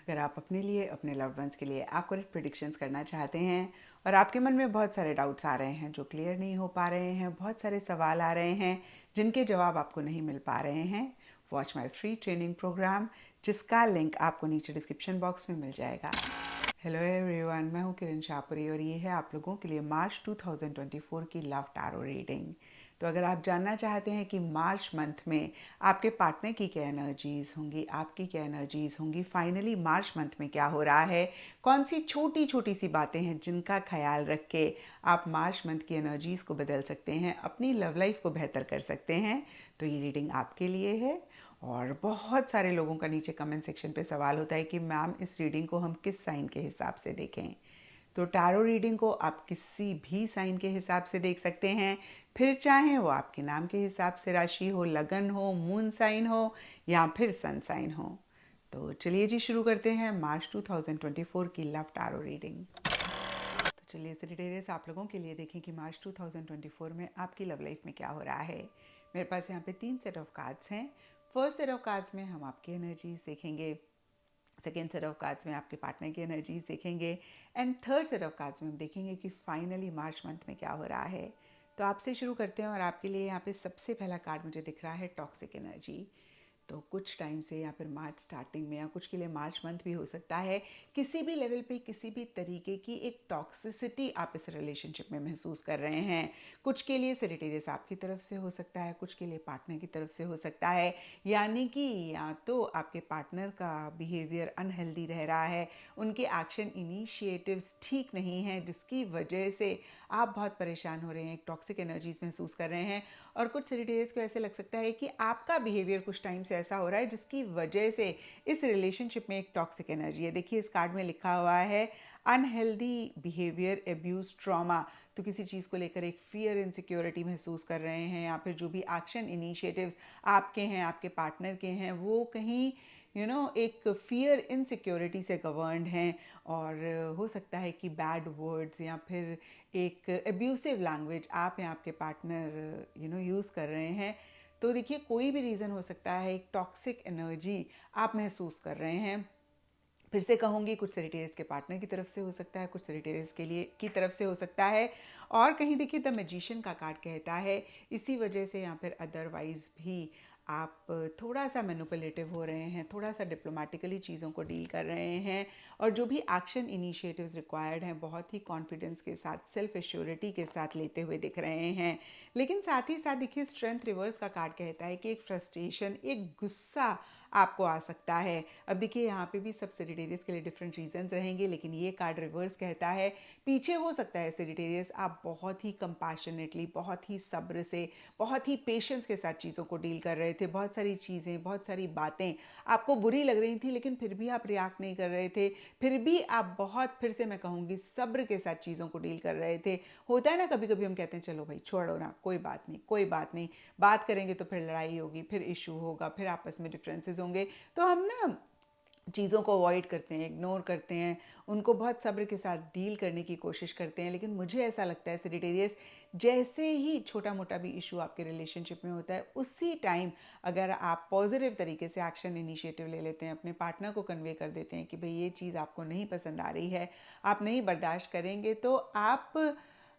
अगर आप अपने लिए, अपने लव्ड वंस के लिए एक्यूरेट प्रेडिक्शंस करना चाहते हैं और आपके मन में बहुत सारे डाउट्स आ रहे हैं जो क्लियर नहीं हो पा रहे हैं, बहुत सारे सवाल आ रहे हैं जिनके जवाब आपको नहीं मिल पा रहे हैं, watch my free training program, जिसका लिंक आपको नीचे डिस्क्रिप्शन बॉक्स में मिल जाएगा। हेलो एवरीवन, मैं हूँ किरण शाहपुरी और ये है आप लोगों के लिए मार्च 2024 की लव टैरो रीडिंग। तो अगर आप जानना चाहते हैं कि मार्च मंथ में आपके पार्टनर की क्या एनर्जीज़ होंगी, आपकी क्या एनर्जीज़ होंगी, फाइनली मार्च मंथ में क्या हो रहा है, कौन सी छोटी छोटी सी बातें हैं जिनका ख्याल रख के आप मार्च मंथ की एनर्जीज़ को बदल सकते हैं, अपनी लव लाइफ को बेहतर कर सकते हैं, तो ये रीडिंग आपके लिए है। और बहुत सारे लोगों का नीचे कमेंट सेक्शन पे सवाल होता है कि मैम इस रीडिंग को हम किस साइन के हिसाब से देखें। तो टैरो रीडिंग को आप किसी भी साइन के हिसाब से देख सकते हैं, फिर चाहे वो आपके नाम के हिसाब से राशि हो, लगन हो, मून साइन हो या फिर सन साइन हो। तो चलिए जी शुरू करते हैं मार्च 2024 की लव टैरो रीडिंग। तो चलिए सेजिटेरियस, आप लोगों के लिए देखें कि मार्च 2024 में आपकी लव लाइफ में क्या हो रहा है। मेरे पास यहाँ पे 3 सेट ऑफ कार्ड्स हैं। फर्स्ट सेट ऑफ कार्ड्स में हम आपकी एनर्जीज देखेंगे, सेकेंड सेट ऑफ कार्ड्स में आपके पार्टनर की एनर्जीज देखेंगे and third set of cards में हम देखेंगे कि फाइनली मार्च मंथ में क्या हो रहा है। तो आपसे शुरू करते हैं और आपके लिए यहाँ पे सबसे पहला कार्ड मुझे दिख रहा है टॉक्सिक एनर्जी। तो कुछ टाइम से या फिर मार्च स्टार्टिंग में या कुछ के लिए मार्च मंथ भी हो सकता है, किसी भी लेवल पे किसी भी तरीके की एक टॉक्सिसिटी आप इस रिलेशनशिप में महसूस कर रहे हैं। कुछ के लिए सेजिटेरियस आपकी तरफ से हो सकता है, कुछ के लिए पार्टनर की तरफ से हो सकता है, यानी कि या तो आपके पार्टनर का बिहेवियर अनहेल्दी रह रहा है, उनके एक्शन इनिशिएटिव्स ठीक नहीं हैं, जिसकी वजह से आप बहुत परेशान हो रहे हैं, एक टॉक्सिक एनर्जीज महसूस कर रहे हैं। और कुछ सेजिटेरियस को ऐसे लग सकता है कि आपका बिहेवियर कुछ टाइम से ऐसा हो रहा है जिसकी वजह से इस रिलेशनशिप में एक टॉक्सिक एनर्जी है। देखिए इस कार्ड में लिखा हुआ है अनहेल्दी बिहेवियर, एब्यूज, ट्रॉमा। तो किसी चीज़ को लेकर एक फियर, इनसिक्योरिटी महसूस कर रहे हैं या फिर जो भी एक्शन इनिशिएटिव्स आपके हैं, आपके पार्टनर के हैं, वो कहीं एक फियर, इनसिक्योरिटी से गवर्नड हैं। और हो सकता है कि बैड वर्ड्स या फिर एक एब्यूसिव लैंग्वेज आप या आपके पार्टनर यूज़ कर रहे हैं। तो देखिए कोई भी रीज़न हो सकता है, एक टॉक्सिक एनर्जी आप महसूस कर रहे हैं। फिर से कहूँगी, कुछ सेजिटेरियस के पार्टनर की तरफ से हो सकता है, कुछ सेजिटेरियस के लिए की तरफ से हो सकता है। और कहीं देखिए द मैजिशियन का कार्ड कहता है इसी वजह से या फिर अदरवाइज भी आप थोड़ा सा मैनिपुलेटिव हो रहे हैं, थोड़ा सा डिप्लोमेटिकली चीज़ों को डील कर रहे हैं। और जो भी एक्शन इनिशिएटिव्स रिक्वायर्ड हैं बहुत ही कॉन्फिडेंस के साथ, सेल्फ एश्योरिटी के साथ लेते हुए दिख रहे हैं। लेकिन साथ ही साथ देखिए स्ट्रेंथ रिवर्स का कार्ड कहता है कि एक फ्रस्ट्रेशन, एक गुस्सा आपको आ सकता है। अब देखिए यहाँ पे भी सब सेजिटेरियस के लिए डिफरेंट रीजंस रहेंगे, लेकिन ये कार्ड रिवर्स कहता है पीछे हो सकता है सेजिटेरियस आप बहुत ही कंपैशनेटली, बहुत ही सब्र से, बहुत ही पेशेंस के साथ चीज़ों को डील कर रहे थे। बहुत सारी चीज़ें, बहुत सारी बातें आपको बुरी लग रही थी, लेकिन फिर भी आप रिएक्ट नहीं कर रहे थे, फिर भी आप बहुत, फिर से मैं कहूँगी, सब्र के साथ चीज़ों को डील कर रहे थे। होता है ना कभी कभी हम कहते हैं चलो भाई छोड़ो ना, कोई बात नहीं, कोई बात नहीं, बात करेंगे तो फिर लड़ाई होगी, फिर इशू होगा, फिर आपस में डिफरेंसेस होंगे, तो हम ना चीज़ों को अवॉइड करते हैं, इग्नोर करते हैं, उनको बहुत सब्र के साथ डील करने की कोशिश करते हैं। लेकिन मुझे ऐसा लगता है सेजिटेरियस, जैसे ही छोटा मोटा भी इशू आपके रिलेशनशिप में होता है, उसी टाइम अगर आप पॉजिटिव तरीके से एक्शन इनिशिएटिव ले लेते हैं, अपने पार्टनर को कन्वे कर देते हैं कि भाई ये चीज़ आपको नहीं पसंद आ रही है, आप नहीं बर्दाश्त करेंगे, तो आप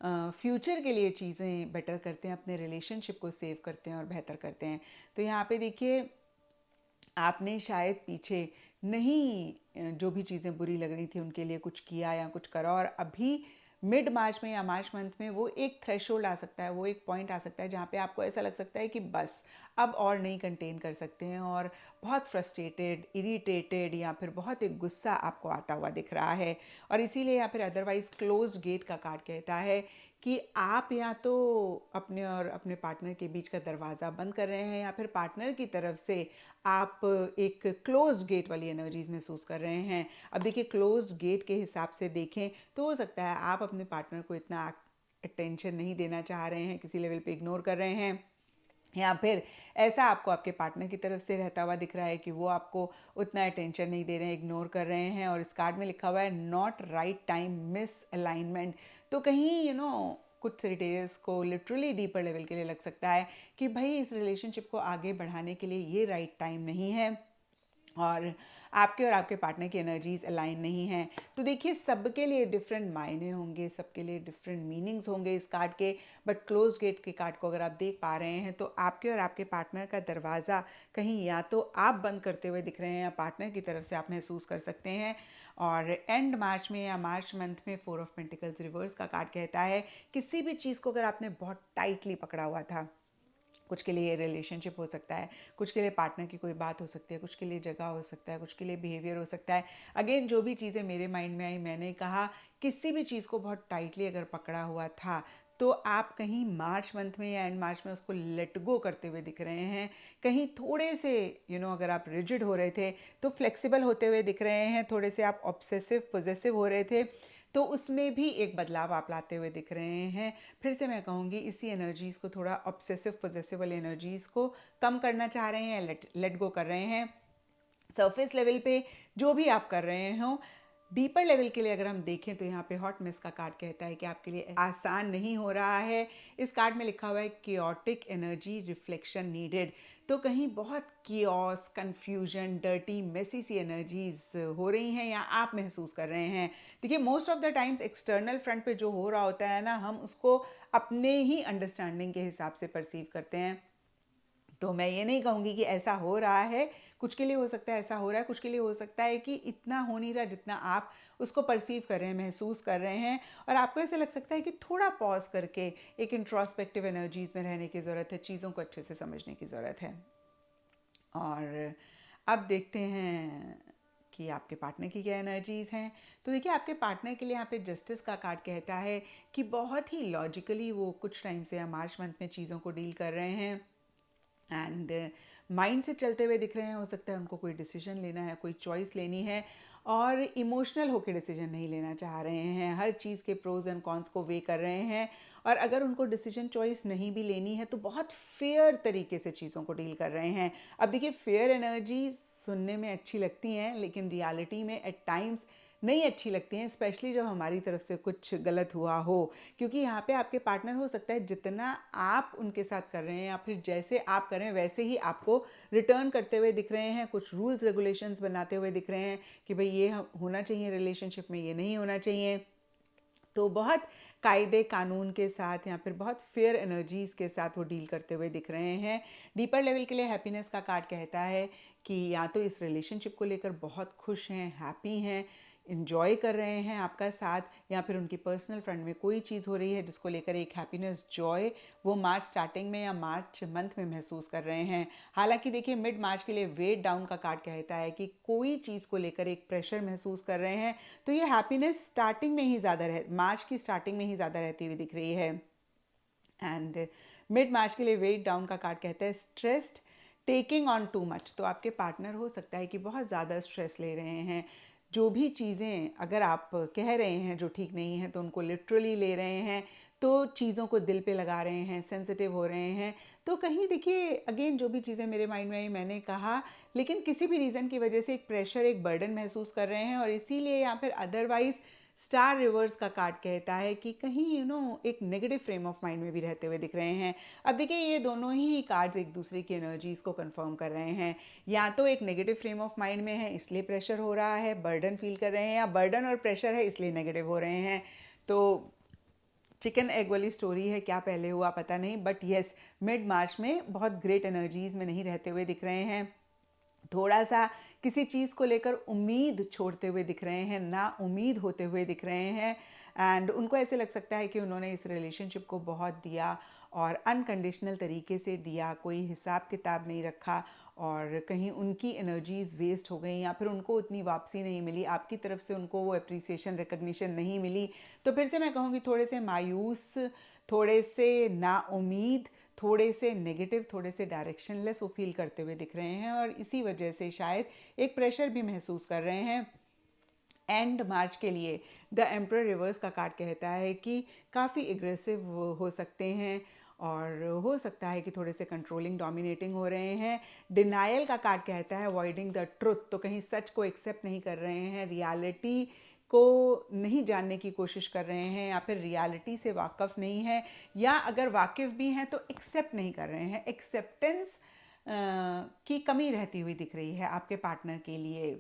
फ्यूचर के लिए चीज़ें बेटर करते हैं, अपने रिलेशनशिप को सेव करते हैं और बेहतर करते हैं। तो यहाँ पे देखिए आपने शायद पीछे नहीं जो भी चीज़ें बुरी लग रही थी उनके लिए कुछ किया या कुछ करा, और अभी मिड मार्च में या मार्च मंथ में वो एक थ्रेशोल्ड आ सकता है, वो एक पॉइंट आ सकता है जहाँ पे आपको ऐसा लग सकता है कि बस अब और नहीं कंटेन कर सकते हैं, और बहुत फ्रस्ट्रेटेड, इरिटेटेड या फिर बहुत एक गुस्सा आपको आता हुआ दिख रहा है। और इसीलिए या फिर अदरवाइज क्लोज्ड गेट का कार्ड कहता है कि आप या तो अपने और अपने पार्टनर के बीच का दरवाज़ा बंद कर रहे हैं, या फिर पार्टनर की तरफ से आप एक क्लोज्ड गेट वाली एनर्जीज महसूस कर रहे हैं। अब देखिए क्लोज्ड गेट के हिसाब से देखें तो हो सकता है आप अपने पार्टनर को इतना अटेंशन नहीं देना चाह रहे हैं, किसी लेवल पे इग्नोर कर रहे हैं, या फिर ऐसा आपको आपके पार्टनर की तरफ से रहता हुआ दिख रहा है कि वो आपको उतना अटेंशन नहीं दे रहे हैं, इग्नोर कर रहे हैं। और इस कार्ड में लिखा हुआ है not right time, miss alignment. तो कहीं कुछ सेजिटेरियस को लिटरली डीपर लेवल के लिए लग सकता है कि भाई इस रिलेशनशिप को आगे बढ़ाने के लिए ये राइट टाइम नहीं है। और आपके और आपके पार्टनर की एनर्जीज अलाइन नहीं हैं। तो देखिए सबके लिए डिफरेंट मायने होंगे, सबके लिए डिफरेंट मीनिंग्स होंगे इस कार्ड के। बट क्लोज गेट के कार्ड को अगर आप देख पा रहे हैं तो आपके और आपके पार्टनर का दरवाज़ा कहीं या तो आप बंद करते हुए दिख रहे हैं या पार्टनर की तरफ से आप महसूस कर सकते हैं। और एंड मार्च में या मार्च मंथ में 4 ऑफ पेंटिकल्स रिवर्स का कार्ड कहता है किसी भी चीज़ को अगर आपने बहुत टाइटली पकड़ा हुआ था, कुछ के लिए ये रिलेशनशिप हो सकता है, कुछ के लिए पार्टनर की कोई बात हो सकती है, कुछ के लिए जगह हो सकता है, कुछ के लिए बिहेवियर हो सकता है। अगेन जो भी चीज़ें मेरे माइंड में आई, मैंने कहा किसी भी चीज़ को बहुत टाइटली अगर पकड़ा हुआ था तो आप कहीं मार्च मंथ में या एंड मार्च में उसको लेट गो करते हुए दिख रहे हैं। कहीं थोड़े से अगर आप रिजिड हो रहे थे तो फ्लेक्सिबल होते हुए दिख रहे हैं। थोड़े से आप ऑब्सेसिव पोजेसिव हो रहे थे तो उसमें भी एक बदलाव आप लाते हुए दिख रहे हैं। फिर से मैं कहूँगी इसी एनर्जीज़ को, थोड़ा ऑब्सेसिव पोजेसिव वाली एनर्जीज़ को कम करना चाह रहे हैं, लेट गो कर रहे हैं। सरफेस लेवल पे जो भी आप कर रहे हो, डीपर लेवल के लिए अगर हम देखें तो यहाँ पे हॉट मिस का कार्ड कहता है कि आपके लिए आसान नहीं हो रहा है। इस कार्ड में लिखा हुआ है कियोटिक एनर्जी रिफ्लेक्शन नीडेड। तो कहीं बहुत कियोस, कंफ्यूजन, डर्टी, मेसी सी एनर्जीज हो रही हैं या आप महसूस कर रहे हैं। देखिए most of the times external front पे जो हो रहा होता है ना, हम उसको अपने ही अंडरस्टैंडिंग के हिसाब से परसीव करते हैं। तो मैं ये नहीं कहूँगी कि ऐसा हो रहा है, कुछ के लिए हो सकता है ऐसा हो रहा है, कुछ के लिए हो सकता है कि इतना हो नहीं रहा जितना आप उसको परसीव कर रहे हैं, महसूस कर रहे हैं। और आपको ऐसा लग सकता है कि थोड़ा पॉज करके एक इंट्रोस्पेक्टिव एनर्जीज़ में रहने की ज़रूरत है, चीज़ों को अच्छे से समझने की ज़रूरत है। और अब देखते हैं कि आपके पार्टनर की क्या एनर्जीज़ हैं। तो देखिए आपके पार्टनर के लिए यहाँ पे जस्टिस का कार्ड कहता है कि बहुत ही लॉजिकली वो कुछ टाइम से या मार्च मंथ में चीज़ों को डील कर रहे हैं एंड माइंड से चलते हुए दिख रहे हैं। हो सकता है उनको कोई डिसीजन लेना है, कोई चॉइस लेनी है और इमोशनल होकर डिसीजन नहीं लेना चाह रहे हैं। हर चीज़ के प्रोज एंड कॉन्स को वे कर रहे हैं और अगर उनको डिसीजन चॉइस नहीं भी लेनी है तो बहुत फेयर तरीके से चीज़ों को डील कर रहे हैं। अब देखिए फेयर एनर्जी सुनने में अच्छी लगती हैं लेकिन रियलिटी में एट टाइम्स नहीं अच्छी लगती हैं, स्पेशली जब हमारी तरफ से कुछ गलत हुआ हो। क्योंकि यहाँ पे आपके पार्टनर हो सकता है जितना आप उनके साथ कर रहे हैं या फिर जैसे आप कर रहे हैं वैसे ही आपको रिटर्न करते हुए दिख रहे हैं, कुछ रूल्स रेगुलेशंस बनाते हुए दिख रहे हैं कि भाई ये होना चाहिए रिलेशनशिप में, ये नहीं होना चाहिए। तो बहुत कायदे कानून के साथ या फिर बहुत फेयर एनर्जीज़ के साथ वो डील करते हुए दिख रहे हैं। डीपर लेवल के लिए हैप्पीनेस का कार्ड कहता है कि या तो इस रिलेशनशिप को लेकर बहुत खुश हैं, हैप्पी हैं, इन्जॉय कर रहे हैं आपका साथ, या फिर उनकी पर्सनल फ्रंट में कोई चीज़ हो रही है जिसको लेकर एक हैप्पीनेस, जॉय वो मार्च स्टार्टिंग में या मार्च मंथ में महसूस कर रहे हैं। हालांकि देखिए मिड मार्च के लिए वेट डाउन का कार्ड कहता है कि कोई चीज़ को लेकर एक प्रेशर महसूस कर रहे हैं। तो ये हैप्पीनेस स्टार्टिंग में ही ज़्यादा मार्च की स्टार्टिंग में ही ज़्यादा रहती हुई दिख रही है। एंड मिड मार्च के लिए वेट डाउन का कार्ड कहता है stressed, taking on too much. तो आपके पार्टनर हो सकता है कि बहुत ज़्यादा स्ट्रेस ले रहे हैं। जो भी चीज़ें अगर आप कह रहे हैं जो ठीक नहीं है तो उनको लिटरली ले रहे हैं, तो चीज़ों को दिल पे लगा रहे हैं, सेंसिटिव हो रहे हैं। तो कहीं देखिए अगेन जो भी चीज़ें मेरे माइंड में आई मैंने कहा, लेकिन किसी भी रीज़न की वजह से एक प्रेशर, एक बर्डन महसूस कर रहे हैं और इसीलिए या फिर अदरवाइज स्टार रिवर्स का कार्ड कहता है कि कहीं एक नेगेटिव फ्रेम ऑफ माइंड में भी रहते हुए दिख रहे हैं। अब देखिए ये दोनों ही कार्ड्स एक दूसरे की एनर्जीज को कंफर्म कर रहे हैं। या तो एक नेगेटिव फ्रेम ऑफ माइंड में है इसलिए प्रेशर हो रहा है, बर्डन फील कर रहे हैं, या बर्डन और प्रेशर है इसलिए नेगेटिव हो रहे हैं। तो चिकन एग वाली स्टोरी है, क्या पहले हुआ पता नहीं, बट येस मिड मार्च में बहुत ग्रेट एनर्जीज में नहीं रहते हुए दिख रहे हैं। थोड़ा सा किसी चीज़ को लेकर उम्मीद छोड़ते हुए दिख रहे हैं, ना उम्मीद होते हुए दिख रहे हैं। एंड उनको ऐसे लग सकता है कि उन्होंने इस रिलेशनशिप को बहुत दिया और अनकंडीशनल तरीके से दिया, कोई हिसाब किताब नहीं रखा और कहीं उनकी एनर्जीज वेस्ट हो गई या फिर उनको उतनी वापसी नहीं मिली, आपकी तरफ से उनको वो अप्रिसिएशन, रिकग्निशन नहीं मिली। तो फिर से मैं कहूँगी थोड़े से मायूस, थोड़े से नाउम्मीद, थोड़े से नेगेटिव, थोड़े से डायरेक्शनलेस वो फील करते हुए दिख रहे हैं और इसी वजह से शायद एक प्रेशर भी महसूस कर रहे हैं। एंड मार्च के लिए द एम्परर रिवर्स का कार्ड कहता है कि काफ़ी एग्रेसिव हो सकते हैं और हो सकता है कि थोड़े से कंट्रोलिंग, डोमिनेटिंग हो रहे हैं। डिनायल का कार्ड कहता है अवॉइडिंग द ट्रुथ। तो कहीं सच को एक्सेप्ट नहीं कर रहे हैं, रियलिटी को नहीं जानने की कोशिश कर रहे हैं या फिर रियलिटी से वाकिफ़ नहीं है, या अगर वाकिफ़ भी हैं तो एक्सेप्ट नहीं कर रहे हैं। एक्सेप्टेंस की कमी रहती हुई दिख रही है आपके पार्टनर के लिए।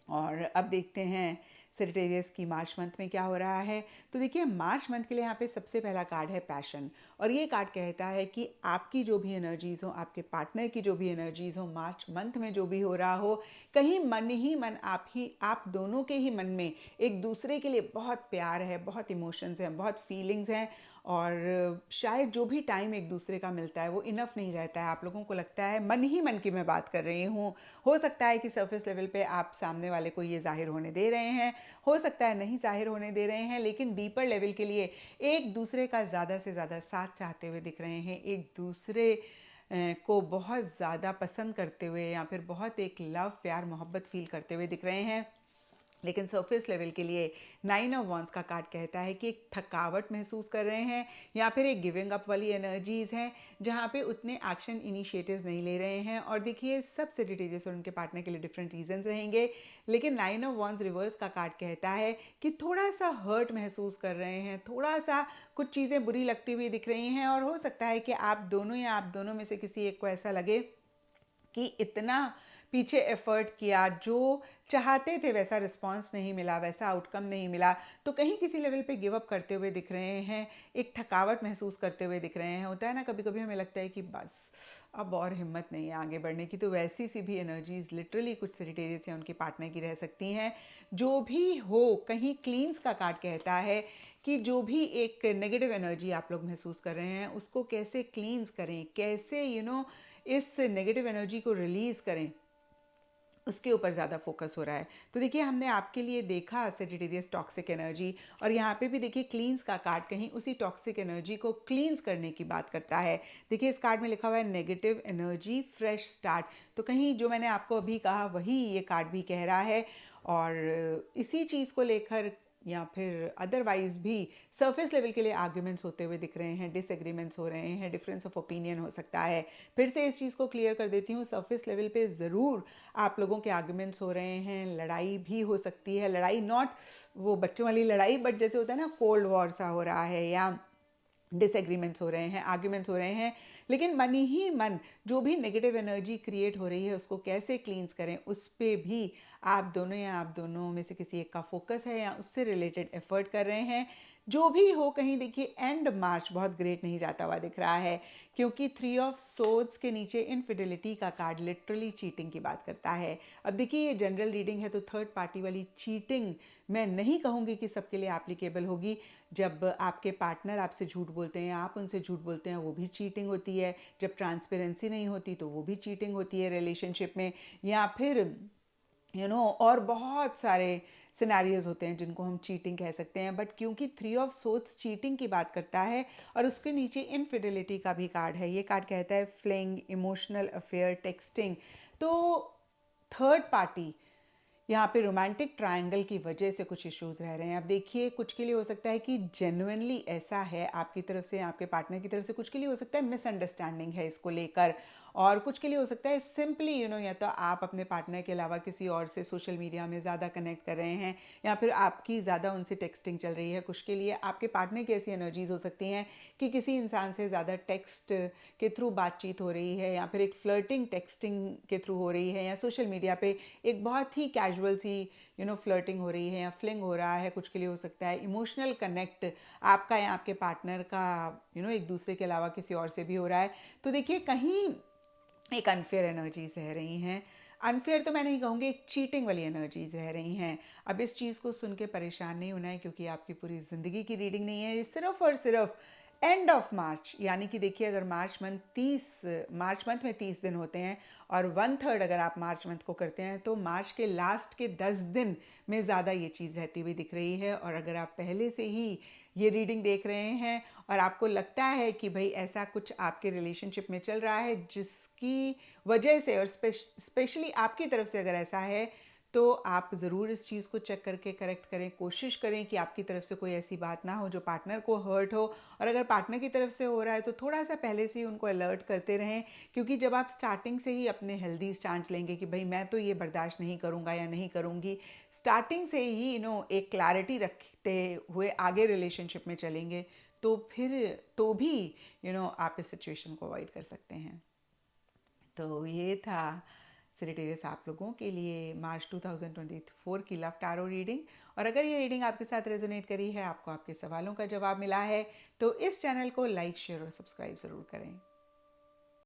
और अब देखते हैं सेजिटेरियस की मार्च मंथ में क्या हो रहा है। तो देखिए मार्च मंथ के लिए यहाँ पे सबसे पहला कार्ड है पैशन, और ये कार्ड कहता है कि आपकी जो भी एनर्जीज़ हो, आपके पार्टनर की जो भी एनर्जीज़ हो, मार्च मंथ में जो भी हो रहा हो, कहीं मन ही मन आप दोनों के ही मन में एक दूसरे के लिए बहुत प्यार है, बहुत इमोशंस हैं, बहुत फीलिंग्स हैं, और शायद जो भी टाइम एक दूसरे का मिलता है वो इनफ नहीं रहता है। आप लोगों को लगता है, मन ही मन की मैं बात कर रही हूँ, हो सकता है कि सरफेस लेवल पे आप सामने वाले को ये जाहिर होने दे रहे हैं, हो सकता है नहीं जाहिर होने दे रहे हैं, लेकिन डीपर लेवल के लिए एक दूसरे का ज़्यादा से ज़्यादा साथ चाहते हुए दिख रहे हैं, एक दूसरे को बहुत ज़्यादा पसंद करते हुए, या फिर बहुत एक लव प्यार मोहब्बत फील करते हुए दिख रहे हैं। लेकिन सरफेस लेवल के लिए 9 ऑफ वॉन्ड्स का कार्ड कहता है कि एक थकावट महसूस कर रहे हैं, या फिर एक गिविंग अप वाली एनर्जीज़ हैं जहाँ पे उतने एक्शन इनिशिएटिव्स नहीं ले रहे हैं। और देखिए सब सेजिटेरियस और उनके पार्टनर के लिए डिफरेंट रीजंस रहेंगे, लेकिन 9 ऑफ वॉन्ड्स रिवर्स का कार्ड कहता है कि थोड़ा सा हर्ट महसूस कर रहे हैं, थोड़ा सा कुछ चीज़ें बुरी लगती हुई दिख रही हैं, और हो सकता है कि आप दोनों या आप दोनों में से किसी एक को ऐसा लगे कि इतना पीछे एफर्ट किया, जो चाहते थे वैसा रिस्पांस नहीं मिला, वैसा आउटकम नहीं मिला, तो कहीं किसी लेवल पे गिव अप करते हुए दिख रहे हैं, एक थकावट महसूस करते हुए दिख रहे हैं। होता है ना, कभी कभी हमें लगता है कि बस अब और हिम्मत नहीं है आगे बढ़ने की, तो वैसी सी भी एनर्जीज लिटरली कुछ सेजिटेरियस या उनके पार्टनर की रह सकती हैं। जो भी हो, कहीं क्लींस का कार्ड कहता है कि जो भी एक नेगेटिव एनर्जी आप लोग महसूस कर रहे हैं उसको कैसे क्लींस करें, कैसे इस नेगेटिव एनर्जी को रिलीज़ करें, उसके ऊपर ज़्यादा फोकस हो रहा है। तो देखिए हमने आपके लिए देखा सेजिटेरियस टॉक्सिक एनर्जी, और यहाँ पे भी देखिए क्लींस का कार्ड कहीं उसी टॉक्सिक एनर्जी को क्लींस करने की बात करता है। देखिए इस कार्ड में लिखा हुआ है नेगेटिव एनर्जी फ्रेश स्टार्ट, तो कहीं जो मैंने आपको अभी कहा वही ये कार्ड भी कह रहा है। और इसी चीज़ को लेकर या फिर अदरवाइज भी सरफेस लेवल के लिए आर्ग्यूमेंट्स होते हुए दिख रहे हैं, डिसएग्रीमेंट्स हो रहे हैं, डिफरेंस ऑफ ओपिनियन हो सकता है। फिर से इस चीज़ को क्लियर कर देती हूँ, सरफेस लेवल पे ज़रूर आप लोगों के आर्ग्यूमेंट्स हो रहे हैं, लड़ाई भी हो सकती है, लड़ाई नॉट वो बच्चों वाली लड़ाई, बट जैसे होता है ना कोल्ड वॉर सा हो रहा है, या डिसएग्रीमेंट्स हो रहे हैं, आर्ग्यूमेंट्स हो रहे हैं, लेकिन मन ही मन जो भी नेगेटिव एनर्जी क्रिएट हो रही है उसको कैसे क्लींस करें, उस पर भी आप दोनों या आप दोनों में से किसी एक का फोकस है, या उससे रिलेटेड एफर्ट कर रहे हैं। जो भी हो, कहीं देखिए एंड मार्च बहुत ग्रेट नहीं जाता हुआ दिख रहा है, क्योंकि 3 ऑफ सोर्ड्स के नीचे इनफिडेलिटी का कार्ड लिटरली चीटिंग की बात करता है। अब देखिए ये जनरल रीडिंग है, तो थर्ड पार्टी वाली चीटिंग मैं नहीं कहूँगी कि सबके लिए एप्लीकेबल होगी। जब आपके पार्टनर आपसे झूठ बोलते हैं, आप उनसे झूठ बोलते हैं, वो भी चीटिंग होती है। जब ट्रांसपेरेंसी नहीं होती तो वो भी चीटिंग होती है रिलेशनशिप में, या फिर और बहुत सारे सिनेरियोज होते हैं जिनको हम चीटिंग कह सकते हैं। बट क्योंकि 3 ऑफ सोर्ड्स चीटिंग की बात करता है, और उसके नीचे इनफिडेलिटी का भी कार्ड है, ये कार्ड कहता है फ्लिंग, इमोशनल अफेयर, टेक्सटिंग, तो थर्ड पार्टी यहाँ पे रोमांटिक ट्रायंगल की वजह से कुछ इश्यूज रह रहे हैं। अब देखिए कुछ के लिए हो सकता है कि जेन्युइनली ऐसा है आपकी तरफ से, आपके पार्टनर की तरफ से, कुछ के लिए हो सकता है मिसअंडरस्टैंडिंग है इसको लेकर, और कुछ के लिए हो सकता है सिंपली या तो आप अपने पार्टनर के अलावा किसी और से सोशल मीडिया में ज़्यादा कनेक्ट कर रहे हैं, या फिर आपकी ज़्यादा उनसे टेक्सटिंग चल रही है। कुछ के लिए आपके पार्टनर की ऐसी एनर्जीज हो सकती हैं कि किसी इंसान से ज़्यादा टेक्स्ट के थ्रू बातचीत हो रही है, या फिर एक फ्लर्टिंग टेक्सटिंग के थ्रू हो रही है, या सोशल मीडिया पे एक बहुत ही कैजुअल सी फ्लर्टिंग हो रही है, या फ्लिंग हो रहा है। कुछ के लिए हो सकता है इमोशनल कनेक्ट आपका या आपके पार्टनर का एक दूसरे के अलावा किसी और से भी हो रहा है। तो देखिए कहीं एक अनफेयर एनर्जीज रह रही हैं, अनफेयर तो मैं नहीं कहूँगी, एक चीटिंग वाली एनर्जीज रह रही हैं। अब इस चीज़ को सुन के परेशान नहीं होना है, क्योंकि आपकी पूरी ज़िंदगी की रीडिंग नहीं है, ये सिर्फ और सिर्फ एंड ऑफ मार्च, यानी कि देखिए अगर मार्च मंथ में 30 दिन होते हैं, और 1/3 अगर आप मार्च मंथ को करते हैं, तो मार्च के लास्ट के 10 दिन में ज़्यादा ये चीज़ रहती हुई दिख रही है। और अगर आप पहले से ही ये रीडिंग देख रहे हैं और आपको लगता है कि भाई ऐसा कुछ आपके रिलेशनशिप में चल रहा है जिसकी वजह से, और स्पेशली आपकी तरफ से अगर ऐसा है, तो आप ज़रूर इस चीज़ को चेक करके करेक्ट करें, कोशिश करें कि आपकी तरफ से कोई ऐसी बात ना हो जो पार्टनर को हर्ट हो। और अगर पार्टनर की तरफ से हो रहा है तो थोड़ा सा पहले से ही उनको अलर्ट करते रहें, क्योंकि जब आप स्टार्टिंग से ही अपने हेल्दी स्टैंड लेंगे कि भाई मैं तो ये बर्दाश्त नहीं करूँगा या नहीं करूँगी, स्टार्टिंग से ही एक क्लैरिटी रखते हुए आगे रिलेशनशिप में चलेंगे, तो फिर तो भी आप इस सिचुएशन को अवॉइड कर सकते हैं। तो ये था सेजिटेरियस आप लोगों के लिए मार्च 2024 की लव टैरो रीडिंग। और अगर ये रीडिंग आपके साथ रेजोनेट करी है, आपको आपके सवालों का जवाब मिला है, तो इस चैनल को लाइक, शेयर और सब्सक्राइब ज़रूर करें।